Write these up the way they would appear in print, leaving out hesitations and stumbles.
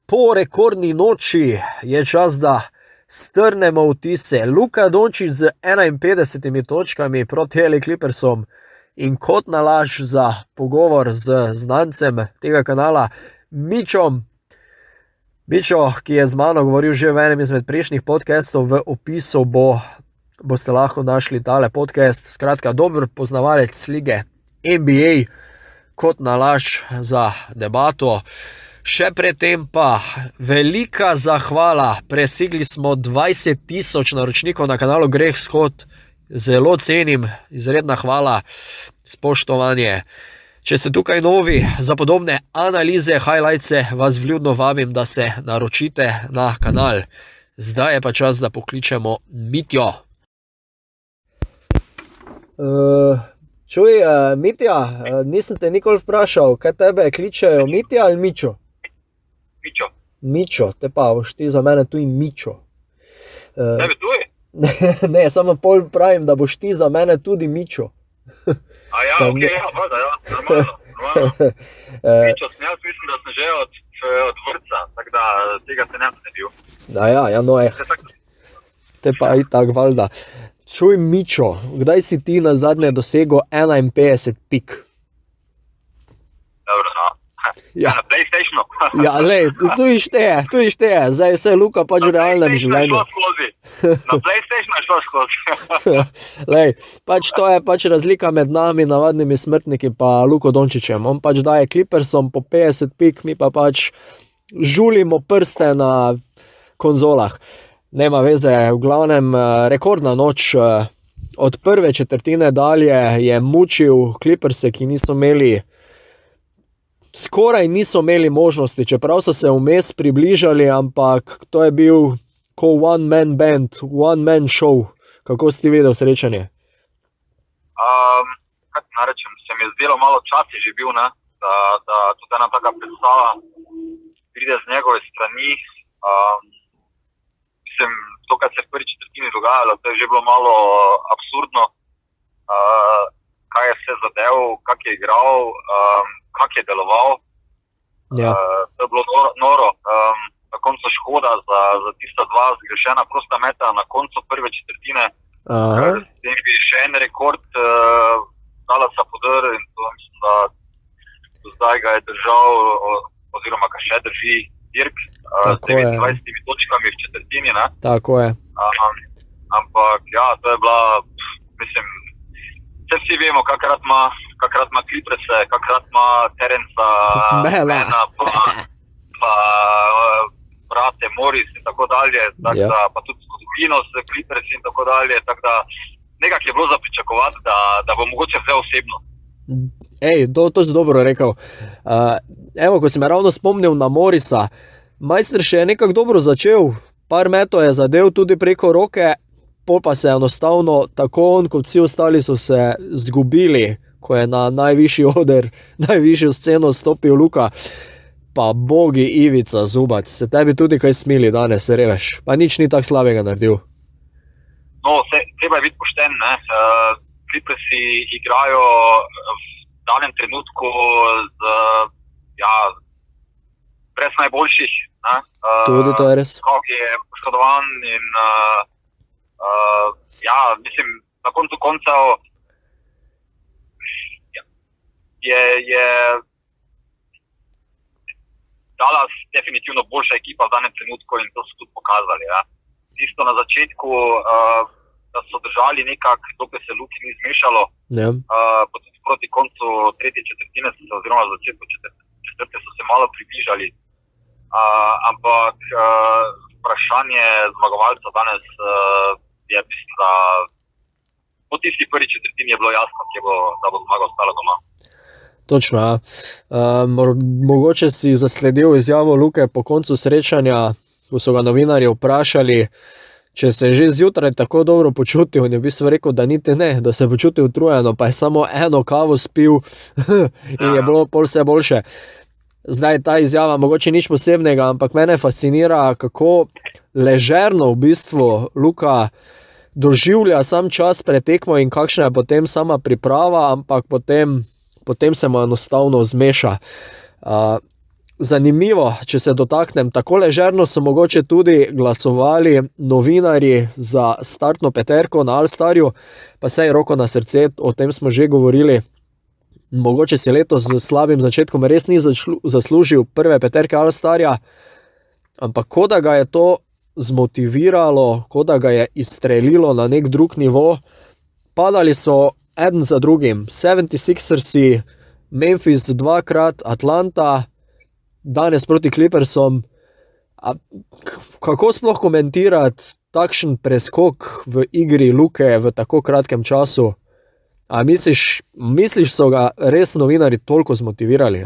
Po rekordni noči je čas, da strnemo vtise. Luka Dončić z 51 točkami proti LA Clippersom in kot nalaž za pogovor z znancem tega kanala, Mičom. Mičo, ki je z mano govoril že v enem izmed prejšnjih podcastov, v opisu boste lahko našli tale podcast. Skratka, dober poznavalec lige NBA, kot nalaž za debato. Še predtem pa velika zahvala, presegli smo 20,000 naročnikov na kanalu Greh Shod, zelo cenim, izredna hvala, spoštovanje. Če ste tukaj novi, za podobne analize, highlightse, vas vljudno vabim, da se naročite na kanal. Zdaj je pa čas, da pokličemo Mitjo. Čuj, Mitja, nisem te nikoli vprašal, kaj tebe kličejo, Mitja ali Mičo? Mičo. Mičo, te pa boš ti za mene tu in Mičo. Tebe tuj? Ne, samo pol pravim, da boš ti za mene tudi Mičo. A ja, Pa okej, ne- ja, voda, ja, normalno. Mičo, jaz mislim, da sem že od vrtca, tako da tega se ne bi bil. Ja, no, te pa itak valjda. Čuj, Mičo, kdaj si ti na zadnje dosegel 51 pik? Dobro, no. Ja. Na PlayStationu. Ja, lej, tu išteje, zdaj se je Luka pač v realnem življenju. Na PlayStationu je šlo skozi. Lej, pač to je pač razlika med nami, navadnimi smrtniki, pa Luko Dončićem. On pač daje Clippersom po 50 pik, mi pa pač žulimo prste na konzolah. Nema veze, v glavnem rekordna noč. Od prve četrtine dalje je mučil Clipperse, ki skoraj niso imeli možnosti, čeprav so se vmes približali, ampak to je bil ko one man band, one man show. Kako si ti videl srečanje? Kako narečem, se mi je zdelo malo časi že bil, ne? Da tudi ena taka predstava pride z njegove strani. Mislim, to, kar se v prvi četrtini dogajalo, to je že bilo malo absurdno. Kaj je vse zadev, kak je igral, kak je deloval. Ja. To je bilo noro. Na koncu škoda za tista dva zgrešena prosta meta na koncu prve četrtine. Aha. S tem bi še en rekord Dallasa podrl in to mislim, da do zdaj ga je držal, oziroma ga še drži Dirk s Tako je. 29 točkami v četrtini. Ne? Tako je. Ampak ja, to je bila, mislim, vsi vemo, kakrat ima Clipperse, kakrat ima Terenca, Mela. Mena, pa brate Morris in tako dalje, tako Ja. da, pa tudi zgodovino z Clippers in tako dalje, tako da nekako je bilo za pričakovati, da bo mogoče vse osebno. Ej, to si dobro rekel. Evo, ko si me ravno spomnil na Morrisa, majster še je nekako dobro začel, par metov je zadev tudi preko roke, pol pa se enostavno, tako on kot vsi ostali so se zgubili, ko je na najvišji oder, najvišjo sceno stopil Luka, pa bogi Ivica Zubac, se tebi tudi kaj smili danes, reveš, pa nič ni tako slabega naredil. No, treba je biti pošten, ne. Clippersi igrajo v danem trenutku brez najboljših. Ne. Tudi to je res. Skok je poškodovan in mislim, na koncu koncev je Dallas definitivno boljša ekipa v danem trenutku in to so tudi pokazali. Ja. Tisto na začetku, da so držali nekako, dokaj se Luki ni zmešalo, Ja. potem proti koncu tretje četrtine oziroma začetku četrte so se malo približali. Ampak vprašanje zmagovalca danes je, mislim, da po tisti prvi četrtini je bilo jasno, da bo zmaga ostala doma. Točno, ja. Mogoče si zasledil izjavo Luke po koncu srečanja, ko so ga novinarji vprašali, če se je že zjutraj tako dobro počutil, in je v bistvu rekel, da niti ne, da se je počutil utrujeno, pa je samo eno kavo spil in je bilo pol vse boljše. Zdaj ta izjava mogoče nič posebnega, ampak mene fascinira, kako ležerno v bistvu Luka doživlja sam čas pred tekmo in kakšna je potem sama priprava, ampak potem se mu enostavno zmeša. zanimivo, če se dotaknem, tako ležerno so mogoče tudi glasovali novinarji za startno peterko na All-Starju, pa saj roko na srce, o tem smo že govorili. Mogoče si letos z slabim začetkom res ni zaslužil prve peterke All-Starja, ampak kot da ga je to zmotiviralo, kot da ga je izstrelilo na nek drug nivo. Padali so eden za drugim, 76ersi, Memphis dvakrat, Atlanta, danes proti Clippersom. Kako sploh komentirati takšen preskok v igri Luke v tako kratkem času? A misliš so ga res novinarji toliko zmotivirali?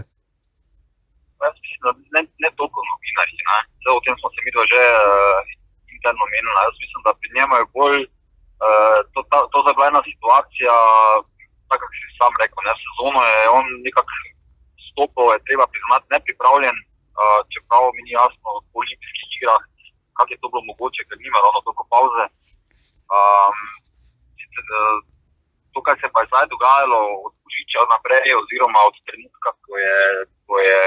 Jaz mislim, da ne toliko novinarji. Zdaj, o tem smo se midva že interno menili. Jaz mislim, da pri njemu je bolj to zabavna situacija, tako kako si sam rekel, ne, sezono je on nekako stopil, je treba priznati, nepripravljen, čeprav mi ni jasno v olimpijskih igrah, kako je to bilo mogoče, ker nima ravno toliko pauze. To, kar se pa je zdaj dogajalo od Božiča naprej, oziroma od trenutka, ko je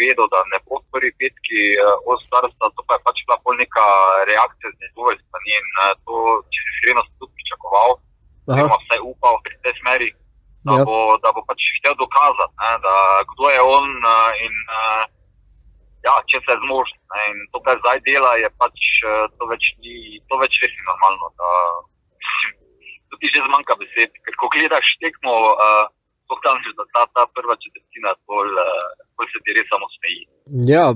vedel, da ne bo v prvi petki od starsta, to pa je pač bila bolj neka reakcija z njegove strani in to, če si iskreno tudi pričakoval, oziroma vsaj upal v tej smeri, da bo pač hotel dokazati, ne, da kdo je on in če se je zmožen. In to, kar zdaj dela, je pač to več res ni normalno. To ti že zmanjka besed, ker ko gledaš tekmo, da ta prva četrtina bolj se ti res samo smeji. Ja,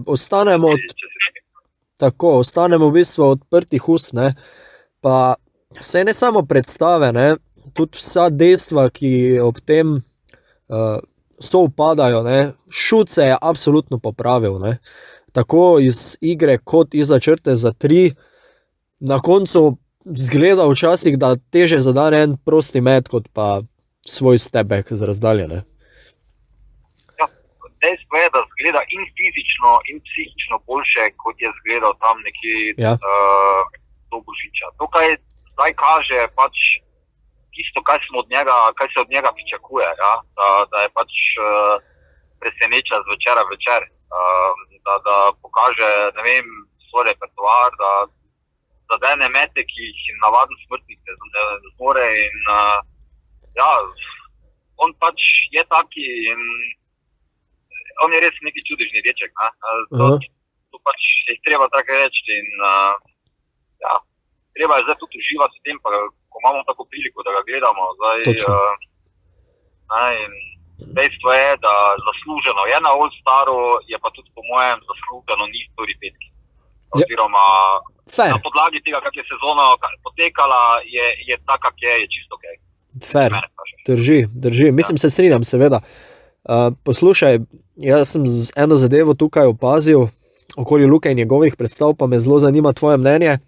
ostanemo v bistvu odprtih ust, ne. Pa saj ne samo predstave, ne, tudi vsa dejstva, ki ob tem soupadajo, ne. Šut se je absolutno popravil, ne. Tako iz igre kot izza črte za 3. Na koncu zgleda včasih, da teže zadane en prosti met, kot pa svoj stebek z razdalje, ne. Ja, dejstvo je, da zgleda in fizično in psihično boljše, kot je zgledal tam nekje do Božiča. To, kaj zdaj kaže, je pač tisto, kaj se od njega pričakuje, ja? Da je pač preseneča z večera v večer, da pokaže, ne vem, svoj repertoar, da zadene mete, ki jih navaden smrtnik ne zmore in on pač je taki in on je res neki čudežni deček, ne. To pač je treba tako reči in treba je zdaj tudi uživati s tem, pa ko imamo tako priliko, da ga gledamo zdaj. In dejstvo je, da zasluženo je na All-Staru, je pa tudi po mojem zasluženo ni v prvi petki. Oziroma na podlagi tega, kak je sezona potekala, je tak, kak je čisto okej. Fair, drži. Mislim, se strinjam, seveda. Poslušaj, jaz sem eno zadevo tukaj opazil, okoli Luke in njegovih predstav, pa me zelo zanima tvoje mnenje.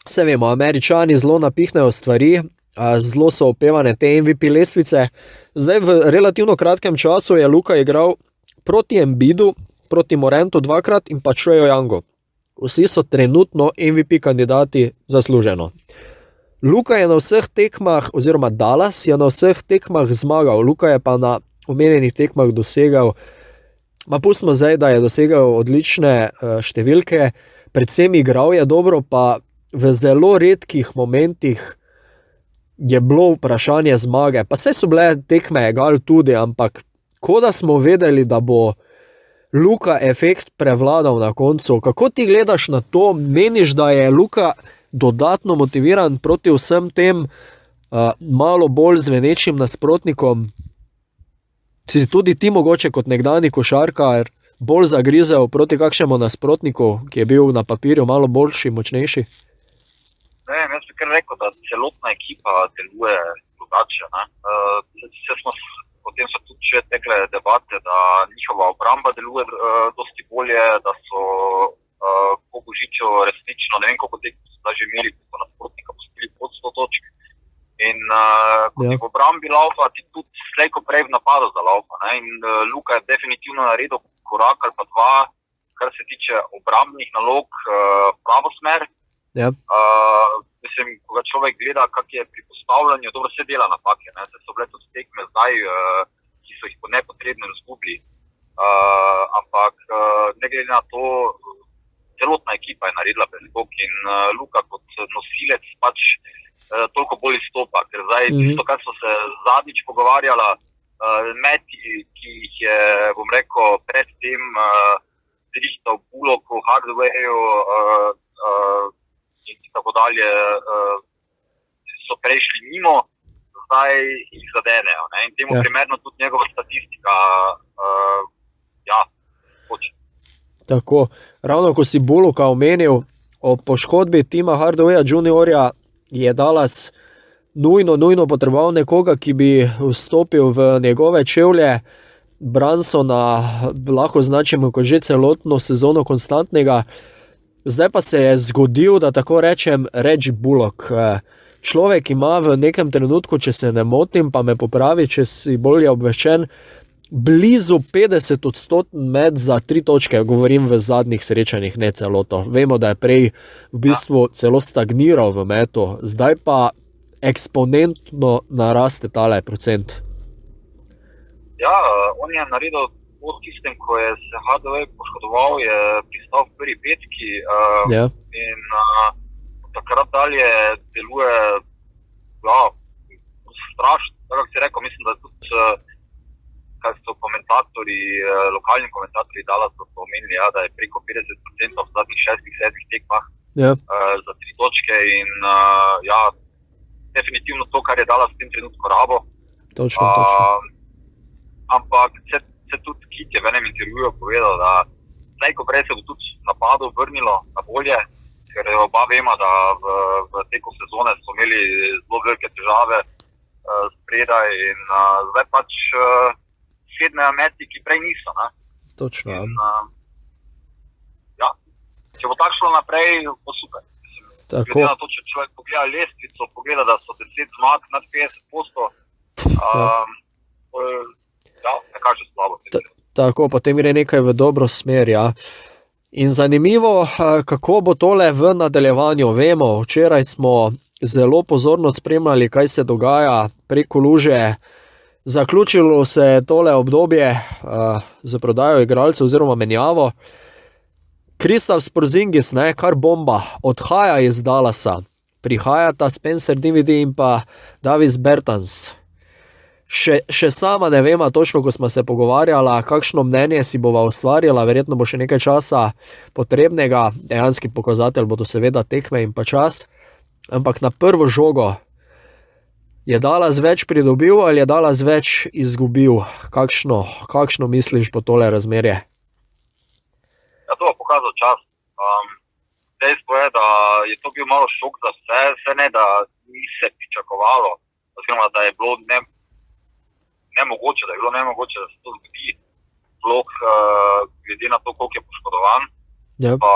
Saj vemo, Američani zelo napihnejo stvari, zelo so opevane te MVP lestvice. Zdaj v relativno kratkem času je Luka igral proti Embiidu, proti Morantu 2-krat in pa Traeju Youngu. Vsi so trenutno MVP kandidati zasluženo. Luka je na vseh tekmah, oziroma Dallas je na vseh tekmah zmagal. Luka je pa na omenjenih tekmah dosegal, pustimo zdaj, da je dosegal odlične številke, predvsem igral je dobro, pa v zelo redkih momentih je bilo vprašanje zmage. Pa saj so bile tekme egal tudi, ampak kot da smo vedeli, da bo Luka efekt prevladal na koncu. Kako ti gledaš na to? Meniš, da je Luka dodatno motiviran proti vsem tem malo bolj zvenečim nasprotnikom? Si tudi ti mogoče kot nekdanji košarkar bolj zagrizel proti kakšnemu nasprotniku, ki je bil na papirju malo boljši, močnejši? Ne, jaz bi kar rekel, da celotna ekipa deluje drugače. O tem so tudi še tekle debate, da njihova obramba deluje dosti bolje, da so po Božiču resnično, ne vem koliko tekmo so da že imeli, ko so nasprotnika pustili pod 100 točk. In ko ti v obrambi laufa, ti tudi slejko prej v napadu za laufa. In Luka je definitivno naredil korak ali pa dva, kar se tiče obrambnih nalog v pravo smer. Mislim, ko ga človek gleda, kak je pri postavljanju, dobro se dela napake. Se so bile tudi tekme zdaj, ki so jih po nepotrebnem izgubili. ampak ne glede na to, celotna ekipa je naredila preskok in Luka kot nosilec pač toliko bolj izstopa, ker zdaj tisto, kar so se zadnjič pogovarjala, meti, ki jih je, bom rekel, pred tem zrihtal Bullocku, Hardwareju in tako dalje, so prešli mimo, zdaj jih zadenejo. Ne? In temu primerno tudi njegova statistika hoče. Tako, ravno ko si Bullocka omenil, o poškodbi Tima Hardwareja juniorja je Dallas nujno potreboval nekoga, ki bi vstopil v njegove čevlje. Brunsona lahko označimo kot že celotno sezono konstantnega. Zdaj pa se je zgodil, da tako rečem, Reggie Bullock. Človek ima v nekem trenutku, če se ne motim, pa me popravi, če si bolje obveščen, blizu 50% met za 3 točke, govorim v zadnjih srečanjih, ne celoto. Vemo, da je prej v bistvu celo stagniral v metu, zdaj pa eksponentno naraste tale procent. Ja, on je naredil po tistem, ko je se Hardaway poškodoval, je pristal v prvi petki in takrat dalje deluje strašno, tako si rekel, mislim, da tudi kaj so lokalni komentatorji Dallasa so omenili, da je preko 50% v zadnjih 6-7 tekmah za 3 točke in definitivno to, kar je Dallas v tem trenutku rabo. Točno. Ampak se tudi Kit je v enem intervjuju povedal, da najko prej se bo tudi napadu vrnilo na bolje, ker oba vema, da v teku sezone so imeli zelo velike težave spredaj in zdaj pač sedmejo meti, ki prej niso. Ne? Točno. In, če bo tako šlo naprej, bo super. Glede na to, če človek pogleda lestvico, pogleda, da so 10 zmag nad 50%, ne kaže slabo. Tako, potem gre nekaj v dobro smer, ja. In zanimivo, kako bo tole v nadaljevanju. Vemo, včeraj smo zelo pozorno spremljali, kaj se dogaja preko luže. Zaključilo se je tole obdobje za prodajo igralcev oziroma menjavo. Kristaps Porzingis, kar bomba, odhaja iz Dallasa. Prihajata Spencer Dinwiddie in pa Davis Bertans. Še sama ne vema točno, ko smo se pogovarjala, kakšno mnenje si bova ustvarjala, verjetno bo še nekaj časa potrebnega, dejanski pokazatelj bodo seveda tekme in pa čas, ampak na prvo žogo je Dallas več pridobil ali je Dallas več izgubil? Kakšno misliš po tole razmerje? Ja, to bo pokazal čas. Dejstvo je, da je to bil malo šok za vse ne, da ni se pričakovalo, oziroma da je bilo nemogoče, da se to zgodi, sploh glede na to, koliko je poškodovan, pa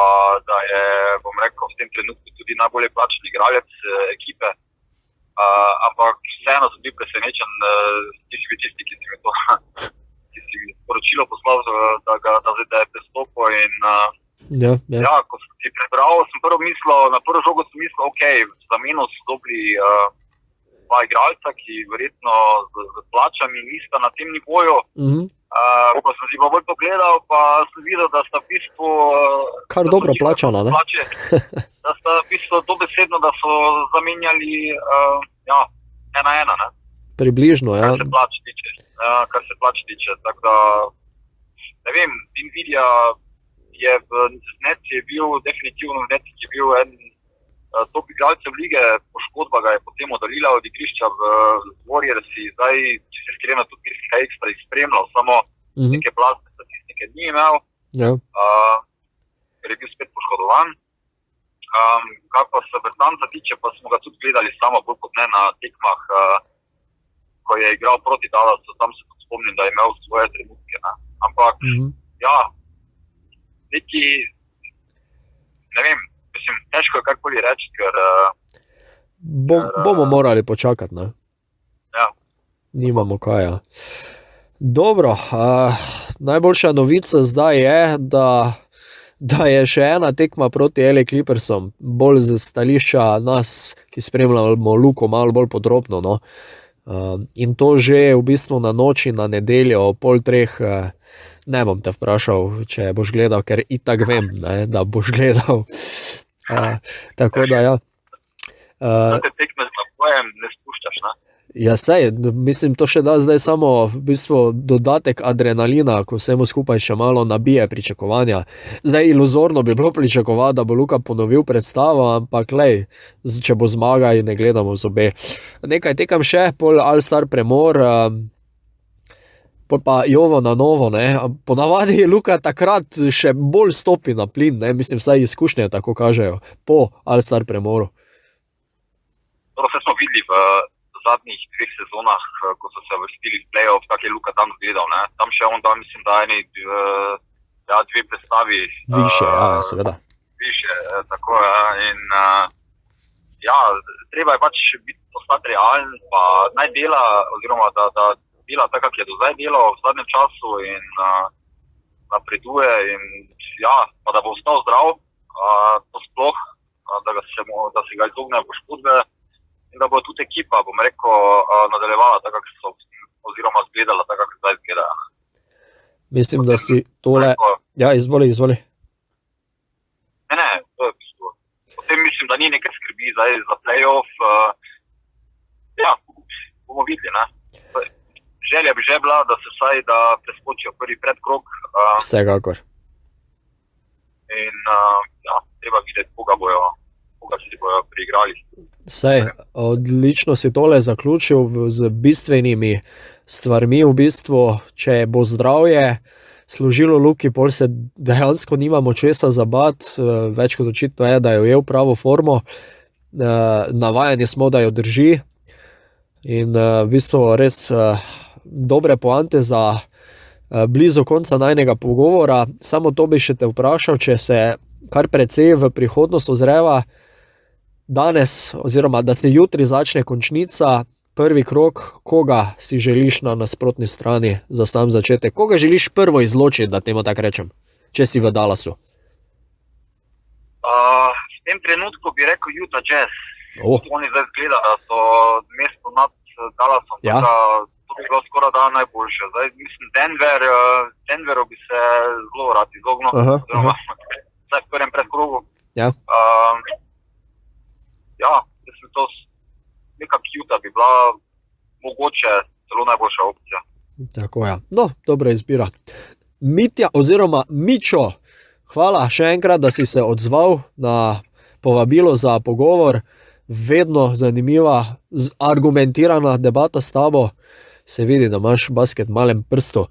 da je, bom rekel, v tem trenutku tudi najbolje plačen igralec ekipe, ampak vseeno sem bil presenečen, tisti, ki si mi to sporočilo poslal, da je prestopil in ko sem si prebral, sem na prvo žogo sem mislil, zamenjal so dobri dva igralca, ki verjetno z plačami nista na tem nivoju. Ko sem si pa bolj pogledal, pa sem videl, da sta v bistvu kar dobro plačana, ne? Da sta v bistvu dobesedno, da so zamenjali 1-1, ne? Približno, ja. Kar se plač tiče. Tako da, ne vem, Nvidia je v Neci je bil, definitivno v Neci je bil en top igralcev lige, poškodba ga je potem oddalila od igrišča v Warriorsi, zdaj, če se iskreno tudi mislim, kaj ekstra izspremljal, samo neke blazne statistike ni imel, ker je bil spet poškodovan. Kar pa se Bertansa tiče, pa smo ga tudi gledali samo bolj kot ne na tekmah, ko je igral proti Dallasu, tam se tudi spomnim, da je imel svoje trenutke. Ne? Ampak, neki, ne vem, mislim, težko je karkoli reči, ker bomo morali počakati, ne? Ja. Nimamo kaj, ja. Dobro, najboljša novica zdaj je, da je še ena tekma proti LA Clippersom, bolj z stališča nas, ki spremljamo Luko malo bolj podrobno, no. In to že v bistvu na noči, na nedeljo, ob 2:30 Ne bom te vprašal, če boš gledal, ker itak vem, ne, da boš gledal. Tako da, ja. Da te tekme z napojem ne spuščaš, ne? Ja, sej, mislim, to še da zdaj samo v bistvu dodatek adrenalina, ko vsemu skupaj še malo nabije pričakovanja. Zdaj, iluzorno bi bilo pričakovati, da bo Luka ponovil predstavo, ampak lej, če bo zmaga in ne gledamo z obe. Nekaj tekam še, pol All-Star premor, pol pa Jovo na novo, ne. Ponavadi Luka takrat še bolj stopi na plin, ne, mislim, vsaj izkušnje tako kažejo, po All-Star premoru. To vse smo videli v zadnjih 2 sezonah, ko so se vrstili v play-off, kako je Luka tam zgledal, ne. Tam še on da, mislim, da eni 2 predstavi. Više, ja, seveda. Više, tako je. In ja, treba je pač postati realen, pa naj dela, oziroma da dela tako, kako je do zdaj delal v zadnjem času in napreduje in ja, pa da bo ostal zdrav, to sploh, da se ga izogne poškodbe. In da bo tudi ekipa, bom rekel, nadaljevala tako, kako so, oziroma zgledala tako, kako zdaj zgleda. Mislim, da si tole... Ja, izvoli. Ne, to je v bistvu. Potem mislim, da ni neke skrbi zdaj za play-off. Ja, bomo videli, ne. Želja bi že bila, da se vsaj, da preskočijo prvi predkrog. Vsekakor. In ja, treba videti, koga si bojo priigrali. Sej, odlično si tole zaključil z bistvenimi stvarmi, v bistvu, če bo zdravje služilo Luki, pol se dejansko nimamo česa zabati, več kot očitno je, da je ujel pravo formo, navajeni smo, da jo drži in v bistvu res dobre poante za blizu konca najnega pogovora. Samo to bi še te vprašal, če se kar precej v prihodnost ozreva, danes, oziroma da se jutri začne končnica, prvi krog, koga si želiš na nasprotni strani za sam začetek? Koga želiš prvo izločiti, da temu tako rečem, če si v Dallasu? V tem trenutku bi rekel Utah Jazz. Oni zdaj zgleda, da so mesto nad Dallasom, ja. To bi bilo skoraj da najboljše. Zdaj mislim, Denveru bi se zelo rad izognil, oziroma vsaj v prvem predkrogu. Ja. Ja, mislim, to neka Utah bi bila mogoče celo najboljša opcija. Tako ja. No, dobra izbira. Mitja oziroma Mičo, hvala še enkrat, da si se odzval na povabilo za pogovor. Vedno zanimiva, argumentirana debata s tabo. Se vidi, da imaš basket v malem prstu.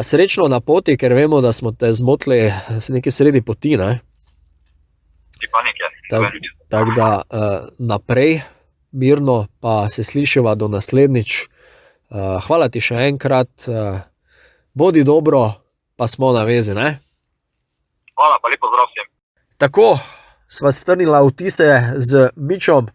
Srečno na poti, ker vemo, da smo te zmotili nekaj sredi poti, ne? Tako da naprej, mirno, pa se slišiva do naslednjič. Hvala ti še enkrat, bodi dobro, pa smo na vezi, ne? Hvala, pa lepo zdrav vsem. Tako sva strnila vtise z Mičom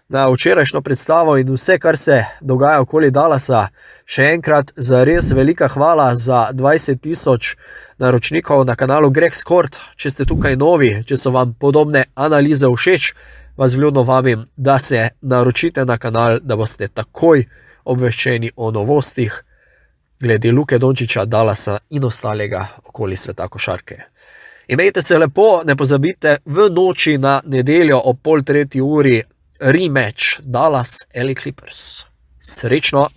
na včerajšnjo predstavo in vse, kar se dogaja okoli Dallasa. Še enkrat zares velika hvala za 20,000 naročnikov na kanalu Greg Skort. Če ste tukaj novi, če so vam podobne analize všeč, vas vljudno vabim, da se naročite na kanal, da boste takoj obveščeni o novostih glede Luke Dončića, Dallasa in ostalega okoli sveta košarke. Imejte se lepo, ne pozabite, v noči na nedeljo ob 2:30 rematch Dallas LA Clippers. Srečno!